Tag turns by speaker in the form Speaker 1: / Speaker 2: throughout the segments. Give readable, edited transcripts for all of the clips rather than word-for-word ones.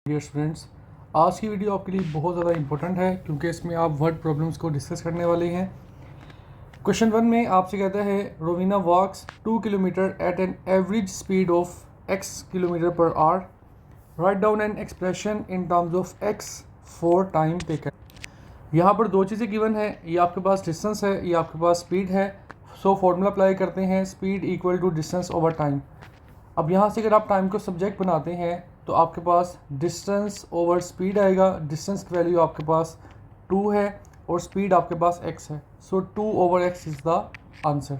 Speaker 1: Dear students, आज की video आपके लिए बहुत ज़्यादा इंपॉर्टेंट है क्योंकि इसमें आप वर्ड प्रॉब्लम्स को डिस्कस करने वाले हैं। क्वेश्चन 1 में आपसे कहता है Rowena walks 2 kilometre at an average speed of x kilometre per hour. Write down an expression in terms of x for time taken. यहाँ पर दो चीज़ें गिवन है, ये आपके पास डिस्टेंस है, ये आपके पास स्पीड है। सो फॉर्मूला अप्लाई करते हैं, speed equal to distance over time. अब यहाँ से अगर आप टाइम को सब्जेक्ट बनाते हैं तो आपके पास डिस्टेंस ओवर स्पीड आएगा। डिस्टेंस की वैल्यू आपके पास 2 है और स्पीड आपके पास x है। So 2 over x is the answer.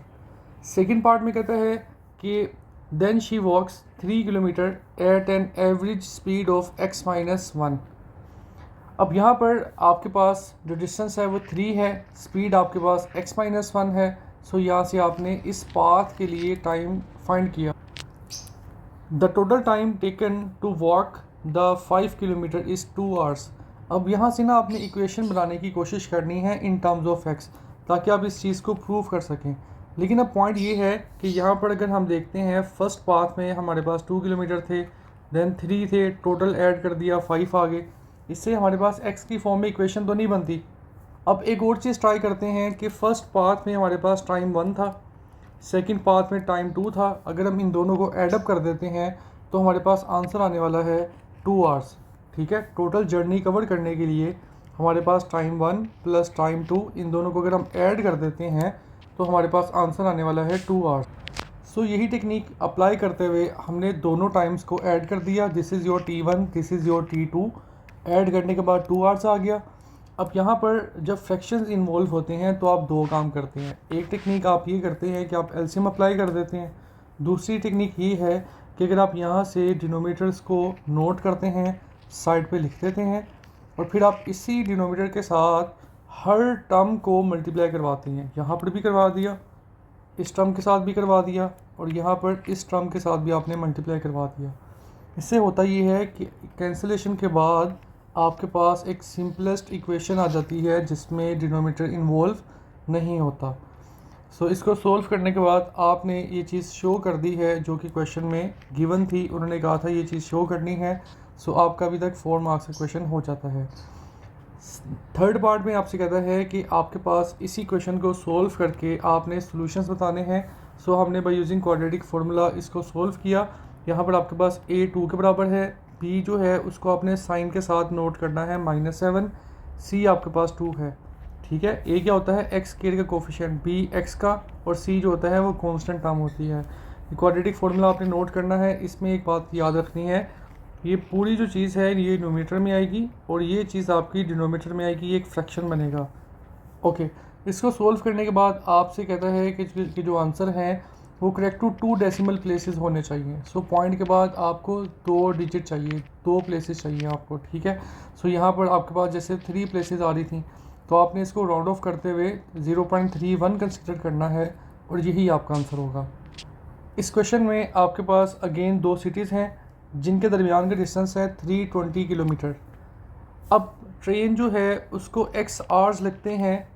Speaker 1: Second part में कहता है कि then she walks 3 kilometre at an average speed of x-1। अब यहाँ पर आपके पास जो डिस्टेंस है वो 3 है, स्पीड आपके पास x-1 है। सो यहाँ से आपने इस पाथ के लिए टाइम फाइंड किया। The total time taken to walk the 5 kilometre is 2 hours. अब यहाँ से ना आपने इक्वेशन बनाने की कोशिश करनी है इन टर्म्स ऑफ x, ताकि आप इस चीज़ को प्रूव कर सकें। लेकिन अब पॉइंट ये है कि यहाँ पर अगर हम देखते हैं फर्स्ट पाथ में हमारे पास 2 किलोमीटर थे, देन 3 थे, टोटल ऐड कर दिया 5 आ गए। इससे हमारे पास x की फॉर्म में इक्वेशन तो नहीं बनती। अब एक और चीज़ ट्राई करते हैं कि फ़र्स्ट पाथ में हमारे पास टाइम 1 था, सेकंड पाथ में टाइम 2 था। अगर हम इन दोनों को ऐडअप कर देते हैं तो हमारे पास आंसर आने वाला है 2 आवर्स। ठीक है, टोटल जर्नी कवर करने के लिए हमारे पास टाइम 1 प्लस टाइम 2, इन दोनों को अगर हम ऐड कर देते हैं तो हमारे पास आंसर आने वाला है 2 आवर्स। सो यही टेक्निक अप्लाई करते हुए हमने दोनों टाइम्स को ऐड कर दिया। This is your T1, this is your T2। Add करने के बाद 2 आवर्स आ गया। अब यहाँ पर जब फ्रैक्शंस इन्वॉल्व होते हैं तो आप दो काम करते हैं। एक टेक्निक आप ये करते हैं कि आप एलसीएम अप्लाई कर देते हैं। दूसरी टेक्निक ये है कि अगर आप यहाँ से डिनोमिनेटर्स को नोट करते हैं, साइड पे लिख देते हैं और फिर आप इसी डिनोमिनेटर के साथ हर टर्म को मल्टीप्लाई करवाते हैं। यहाँ पर भी करवा दिया, इस टर्म के साथ भी करवा दिया और यहाँ पर इस टर्म के साथ भी आपने मल्टीप्लाई करवा दिया। इससे होता ये है कि कैंसिलेशन के बाद आपके पास एक सिंपलेस्ट इक्वेशन आ जाती है जिसमें डिनोमिनेटर इन्वॉल्व नहीं होता। सो इसको सोल्व करने के बाद आपने ये चीज़ शो कर दी है जो कि क्वेश्चन में गिवन थी। उन्होंने कहा था ये चीज़ शो करनी है। सो आपका अभी तक 4 मार्क्स का क्वेश्चन हो जाता है। थर्ड पार्ट में आपसे कहता है कि आपके पास इसी क्वेश्चन को सोल्व करके आपने सॉल्यूशंस बताने हैं। सो हमने बाय यूजिंग क्वाड्रेटिक फार्मूला इसको सोल्व किया। यहाँ पर आपके पास a 2 के बराबर है, b जो है उसको आपने साइन के साथ नोट करना है -7, c आपके पास 2 है। ठीक है, a क्या होता है x स्क्वायर का कोफिशिएंट, b x का, और c जो होता है वो कांस्टेंट टर्म होती है। क्वाड्रेटिक फार्मूला आपने नोट करना है। इसमें एक बात याद रखनी है, ये पूरी जो चीज़ है ये न्यूमरेटर में आएगी और ये चीज़ आपकी डिनोमिनेटर में आएगी, ये एक फ्रैक्शन बनेगा। ओके, इसको सोल्व करने के बाद आपसे कहता है कि जो आंसर है वो करेक्ट टू 2 डेसिमल प्लेसेस होने चाहिए। सो पॉइंट के बाद आपको 2 डिजिट चाहिए, 2 प्लेसेस चाहिए आपको। ठीक है, सो यहाँ पर आपके पास जैसे 3 प्लेसेस आ रही थी तो आपने इसको राउंड ऑफ करते हुए 0.31 कंसिडर करना है और यही आपका आंसर होगा। इस क्वेश्चन में आपके पास अगेन 2 सिटीज़ हैं जिनके दरमियान का डिस्टेंस है 320 किलोमीटर। अब ट्रेन जो है उसको x आवर्स लगते हैं।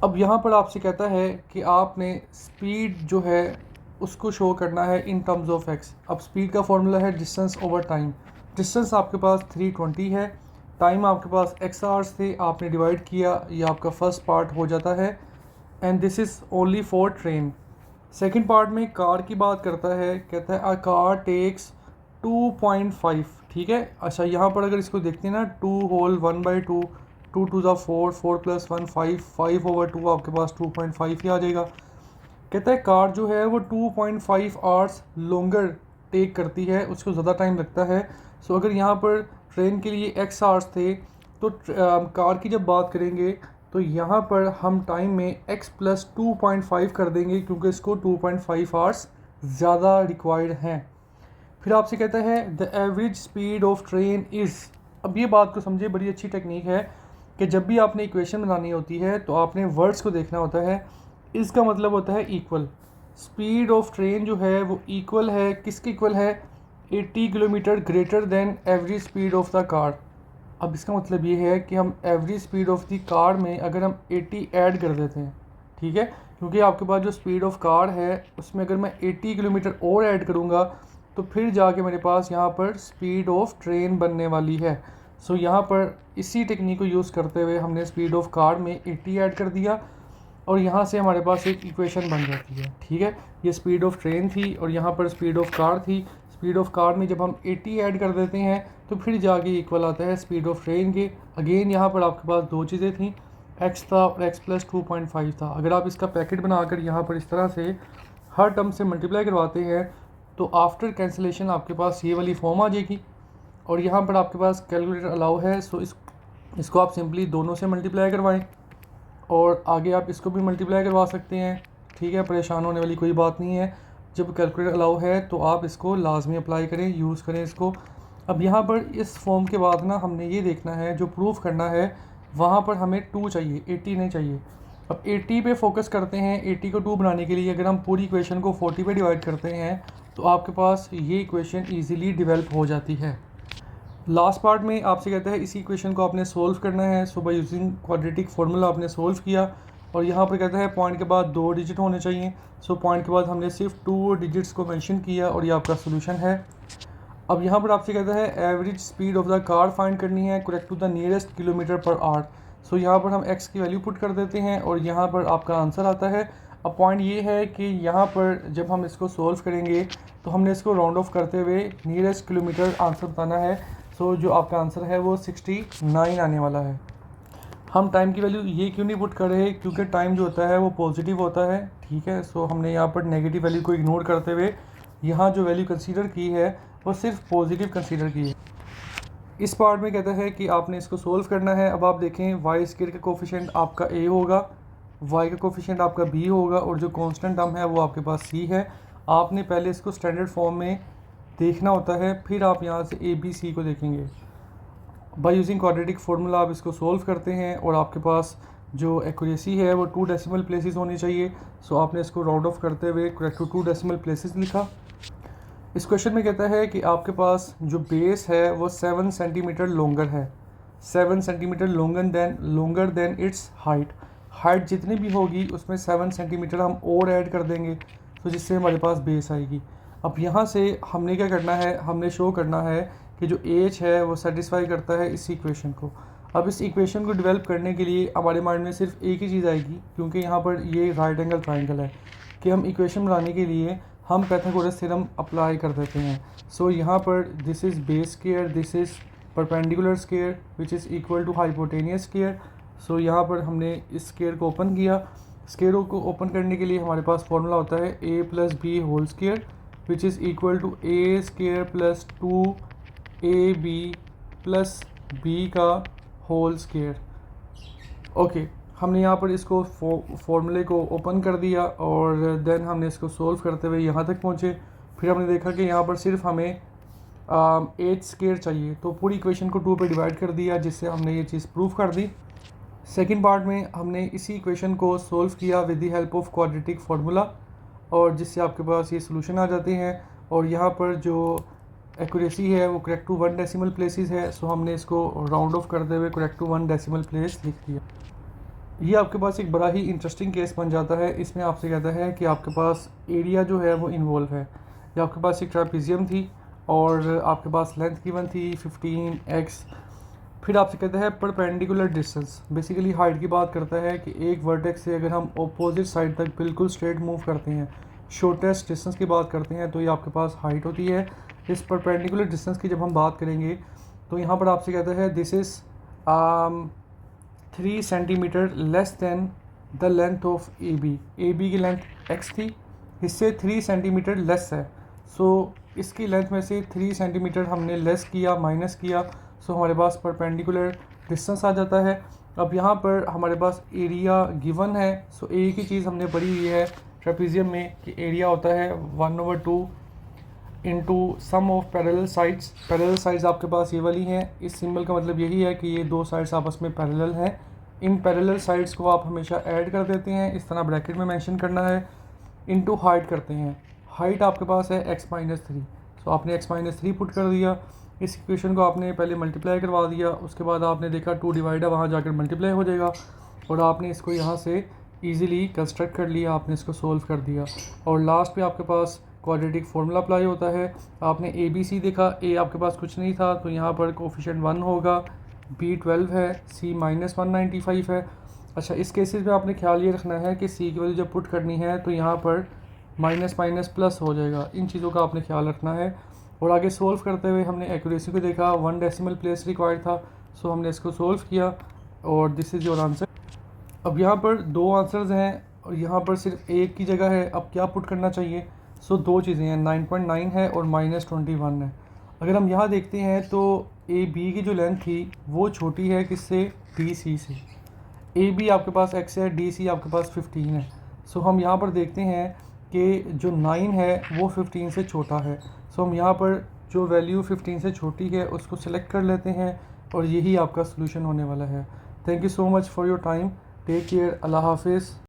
Speaker 1: अब यहाँ पर आपसे कहता है कि आपने स्पीड जो है उसको शो करना है इन टर्म्स ऑफ x। अब स्पीड का फॉर्मूला है डिस्टेंस ओवर टाइम। डिस्टेंस आपके पास 320 है, टाइम आपके पास x आवर्स थे, आपने डिवाइड किया, ये आपका फर्स्ट पार्ट हो जाता है। And this is only for train. Second part में कार की बात करता है, कहता है अ कार टेक्स 2.5। ठीक है, अच्छा यहाँ पर अगर इसको देखते हैं ना, 2 होल 1/2, 2 2 ज़ा 4, 4 + 1 5, 5/2 आपके पास 2.5 ही आ जाएगा। कहता है कार जो है वो 2.5 आवर्स लॉन्गर टेक करती है, उसको ज़्यादा टाइम लगता है। सो अगर यहाँ पर ट्रेन के लिए x आवर्स थे तो कार की जब बात करेंगे तो यहाँ पर हम टाइम में x + 2.5 कर देंगे क्योंकि इसको 2.5 आवर्स ज़्यादा रिक्वायर्ड हैं। फिर आपसे कहता है the average speed of train is. अब ये बात को समझिए, बड़ी अच्छी टेक्निक है कि जब भी आपने इक्वेशन बनानी होती है तो आपने वर्ड्स को देखना होता है। इसका मतलब होता है इक्वल। स्पीड ऑफ ट्रेन जो है वो इक्वल है, किसके इक्वल है, 80 kilometre greater than average speed of the car. अब इसका मतलब ये है कि हम average speed of the car में अगर हम 80 ऐड कर देते हैं, ठीक है, क्योंकि आपके पास जो स्पीड ऑफ कार है उसमें अगर मैं 80 किलोमीटर और ऐड करूँगा तो फिर जाके मेरे पास यहाँ पर स्पीड ऑफ ट्रेन बनने वाली है। सो यहाँ पर इसी टेक्निक को यूज़ करते हुए हमने स्पीड ऑफ कार में 80 ऐड कर दिया और यहाँ से हमारे पास एक इक्वेशन बन जाती है। ठीक है, ये स्पीड ऑफ ट्रेन थी और यहाँ पर स्पीड ऑफ कार थी। स्पीड ऑफ कार में जब हम 80 ऐड कर देते हैं तो फिर जाके इक्वल आता है स्पीड ऑफ ट्रेन के। अगेन यहाँ पर आपके पास दो चीज़ें थी, x था और x प्लस 2.5 था। अगर आप इसका पैकेट बनाकर यहाँ पर इस तरह से हर टर्म से मल्टीप्लाई करवाते हैं तो आफ्टर कैंसिलेशन आपके पास ये वाली फॉर्म आ जाएगी। और यहाँ पर आपके पास कैलकुलेटर अलाउ है, सो इसको आप सिंपली दोनों से मल्टीप्लाई करवाएं और आगे आप इसको भी मल्टीप्लाई करवा सकते हैं। ठीक है, परेशान होने वाली कोई बात नहीं है। जब कैलकुलेटर अलाउ है तो आप इसको लाजमी अप्लाई करें, यूज़ करें इसको। अब यहाँ पर इस फॉर्म के बाद ना हमने ये देखना है, जो प्रूफ करना है वहाँ पर हमें 2 चाहिए, 80 नहीं चाहिए। अब 80 पे फोकस करते हैं। 80 को 2 बनाने के लिए अगर हम पूरी इक्वेशन को 40 पे डिवाइड करते हैं तो आपके पास ये इक्वेशन ईज़िली डेवलप हो जाती है। लास्ट पार्ट में आपसे कहता है इसी इक्वेशन को आपने सोल्व करना है। सो बाय यूजिंग क्वाड्रेटिक फार्मूला आपने सोल्व किया और यहाँ पर कहता है पॉइंट के बाद 2 डिजिट होने चाहिए। सो पॉइंट के बाद हमने सिर्फ 2 डिजिट्स को मेंशन किया और ये आपका सोल्यूशन है। अब यहाँ पर आपसे कहता है average speed of the car find करनी है correct to the nearest kilometre per hour. So यहाँ पर हम x की वैल्यू पुट कर देते हैं और यहाँ पर आपका आंसर आता है। अब पॉइंट ये है कि यहाँ पर जब हम इसको सोल्व करेंगे तो हमने इसको राउंड ऑफ करते हुए नियरेस्ट किलोमीटर आंसर बताना है। सो जो आपका आंसर है वो 69 आने वाला है। हम टाइम की वैल्यू ये क्यों नहीं पुट कर रहे, क्योंकि टाइम जो होता है वो पॉजिटिव होता है। ठीक है, सो हमने यहाँ पर नेगेटिव वैल्यू को इग्नोर करते हुए यहाँ जो वैल्यू कंसीडर की है वो सिर्फ पॉजिटिव कंसीडर की है। इस पार्ट में कहता है कि आपने इसको सोल्व करना है। अब आप देखें वाई स्क्वायर का कोफिशिएंट आपका a होगा, y का कोफिशिएंट आपका b होगा और जो कांस्टेंट टर्म है वो आपके पास c है। आपने पहले इसको स्टैंडर्ड फॉर्म में देखना होता है, फिर आप यहाँ से a b c को देखेंगे। बाय यूजिंग क्वाड्रेटिक फार्मूला आप इसको सोल्व करते हैं और आपके पास जो एक्यूरेसी है वो 2 डेसिमल प्लेसेस होनी चाहिए। सो आपने इसको राउंड ऑफ करते हुए करेक्ट टू 2 डेसिमल प्लेसेस लिखा। इस क्वेश्चन में कहता है कि आपके पास जो बेस है वो 7 सेंटीमीटर लॉन्गर है, 7 centimetre longer than it's height. Height जितनी भी होगी उसमें 7 सेंटीमीटर हम और ऐड कर देंगे तो जिससे हमारे पास बेस आएगी। अब यहाँ से हमने क्या करना है, हमने शो करना है कि जो एज है वो सेटिस्फाई करता है इस इक्वेशन को। अब इस इक्वेशन को डेवलप करने के लिए हमारे माइंड में सिर्फ एक ही चीज़ आएगी, क्योंकि यहाँ पर ये राइट एंगल ट्राइंगल है, कि हम इक्वेशन बनाने के लिए हम पाइथागोरस थ्योरम अप्लाई कर देते हैं। सो यहाँ पर this is base square, this is perpendicular square which is equal to hypotenuse square. So यहाँ पर हमने इस स्क्वायर को ओपन किया। स्क्वायर को ओपन करने के लिए हमारे पास फॉर्मूला होता है a plus B whole square which is equal to a square plus 2ab plus b का होल स्क्वायर। ओके, हमने यहाँ पर इसको फॉर्मूले को ओपन कर दिया और देन हमने इसको सोल्व करते हुए यहाँ तक पहुँचे। फिर हमने देखा कि यहाँ पर सिर्फ हमें 8 स्क्वायर चाहिए, तो पूरी इक्वेशन को 2 पे डिवाइड कर दिया, जिससे हमने ये चीज़ प्रूफ कर दी। सेकंड पार्ट में हमने इसी इक्वेशन को सोल्व किया with the help of quadratic formula, और जिससे आपके पास ये सोल्यूशन आ जाते हैं। और यहाँ पर जो एक्यूरेसी है वो करेक्ट टू 1 डेसिमल प्लेसेस है। सो हमने इसको राउंड ऑफ करते हुए करेक्ट टू 1 डेसिमल प्लेस लिख दिया। ये आपके पास एक बड़ा ही इंटरेस्टिंग केस बन जाता है। इसमें आपसे कहता है कि आपके पास एरिया जो है वो इन्वॉल्व है। ये आपके पास एक ट्रापेजियम थी और आपके पास लेंथ गिवन थी 15x। फिर आपसे कहता है परपेंडिकुलर डिस्टेंस, बेसिकली हाइट की बात करता है कि एक वर्टेक्स से अगर हम अपोजिट साइड तक बिल्कुल स्ट्रेट मूव करते हैं, शॉर्टेस्ट डिस्टेंस की बात करते हैं, तो ये आपके पास हाइट होती है। इस परपेंडिकुलर डिस्टेंस की जब हम बात करेंगे तो यहाँ पर आपसे कहता है this is 3 centimetre less than the length of A B की लेंथ x थी, इससे 3 सेंटीमीटर लेस है। सो इसकी लेंथ में से 3 सेंटीमीटर हमने लेस किया, माइनस किया, सो हमारे पास परपेंडिकुलर डिस्टेंस आ जाता है। अब यहाँ पर हमारे पास एरिया गिवन है। सो एक ही चीज़ हमने पढ़ी हुई है ट्रेपेजियम में कि एरिया होता है 1/2 into sum of parallel sides. Parallel sides आपके पास ये वाली हैं। इस सिंबल का मतलब यही है कि ये दो साइड्स आपस में पैरेलल हैं। इन पैरेलल साइड्स को आप हमेशा ऐड कर देते हैं, इस तरह ब्रैकेट में मेंशन करना है, इनटू हाइट करते हैं। हाइट आपके पास है x-3, सो आपने x-3 पुट कर दिया। इस इक्वेशन को आपने पहले मल्टीप्लाई करवा दिया, उसके बाद आपने देखा 2 डिवाइड है, वहाँ जाकर मल्टीप्लाई हो जाएगा और आपने इसको यहाँ से ईज़िली कंस्ट्रक्ट कर लिया, आपने इसको सोल्व कर दिया और लास्ट में आपके पास क्वाड्रेटिक फार्मूला अप्लाई होता है। आपने ए बी सी देखा, ए आपके पास कुछ नहीं था तो यहाँ पर कोफिशिएंट 1 होगा, बी 12 है, सी -195 है। अच्छा, इस केसेस में आपने ख्याल ये रखना है कि सी की वैल्यू जब पुट करनी है तो यहाँ पर माइनस माइनस प्लस हो जाएगा। इन चीज़ों का आपने ख्याल रखना है। और आगे सोल्व करते हुए हमने एक्यूरेसी को देखा, 1 डेसिमल प्लेस रिक्वायर्ड था, सो हमने इसको सोल्व किया और दिस इज़ योर आंसर। अब यहाँ पर 2 आंसर्स हैं और यहाँ पर सिर्फ एक की जगह है। अब क्या पुट करना चाहिए? सो 2 चीज़ें हैं, 9.9 है और -21 है। अगर हम यहाँ देखते हैं तो ए बी की जो लेंथ थी वो छोटी है किससे? डी सी से। ए बी आपके पास x है, डी सी आपके पास 15 है। सो हम यहाँ पर देखते हैं कि जो 9 है वो 15 से छोटा है। सो हम यहाँ पर जो वैल्यू 15 से छोटी है उसको सिलेक्ट कर लेते हैं और यही आपका सोल्यूशन होने वाला है। Thank you so much for your time. Take care. अल्लाह हाफिज़।